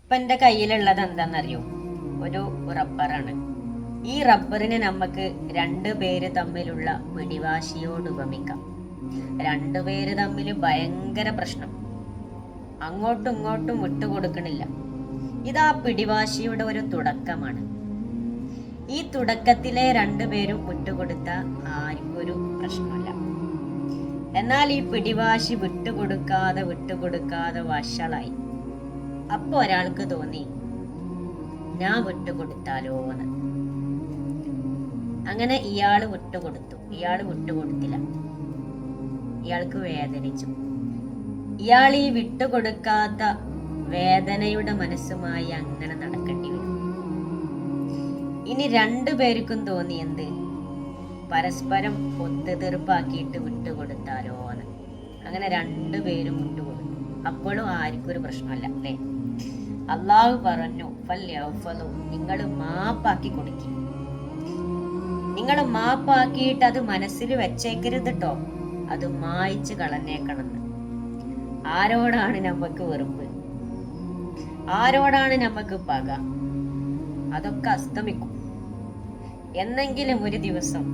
ഇപ്പൊ എന്റെ കയ്യിലുള്ളത് എന്താണെന്നറിയോ? ഒരു റബ്ബറാണ്. ഈ റബ്ബറിനെ നമുക്ക് രണ്ടുപേര് തമ്മിലുള്ള പിടിവാശിയോട് ഉപമിക്കാം. രണ്ടുപേര് തമ്മിൽ ഭയങ്കര പ്രശ്നം, അങ്ങോട്ടും ഇങ്ങോട്ടും വിട്ടുകൊടുക്കണില്ല. ഇതാ പിടിവാശിയുടെ ഒരു തുടക്കമാണ്. ഈ തുടക്കത്തിലെ രണ്ടുപേരും വിട്ടുകൊടുത്ത ആർക്കും ഒരു പ്രശ്നമല്ല. എന്നാൽ ഈ പിടിവാശി വിട്ടുകൊടുക്കാതെ വഷളായി. അപ്പൊ ഒരാൾക്ക് തോന്നി, ഞാൻ വിട്ടുകൊടുത്താലോ എന്ന്. അങ്ങനെ ഇയാള് വിട്ടുകൊടുത്തു. ഇയാള് വിട്ടുകൊടുത്തില്ല. ഇയാൾക്ക് വേദനിച്ചു. ഇയാൾ ഈ വിട്ടുകൊടുക്കാത്ത വേദനയുടെ മനസ്സുമായി അങ്ങനെ നടക്കേണ്ടി വരും. ഇനി രണ്ടുപേർക്കും തോന്നി എന്ത്, പരസ്പരം ഒത്തുതീർപ്പാക്കിയിട്ട് വിട്ടുകൊടുത്താലോ എന്ന്. അങ്ങനെ രണ്ടുപേരും വിട്ടുകൊടുത്തു. അപ്പോഴും ആർക്കും ഒരു പ്രശ്നമല്ല അല്ലേ? അള്ളാഹു പറഞ്ഞു, നിങ്ങൾ മാപ്പാക്കി കൊടുക്കി. നിങ്ങൾ മാപ്പാക്കിയിട്ട് അത് മനസ്സിൽ വെച്ചേക്കരുത് കേട്ടോ, അത് മായ്ച്ച് കളഞ്ഞേക്കണമെന്ന്. ആരോടാണ് നമുക്ക് വെറുപ്പ്? ആരോടാണ് നമുക്ക് പക? അതൊക്കെ അസ്തമിക്കും. എന്നെങ്കിലും ഒരു ദിവസം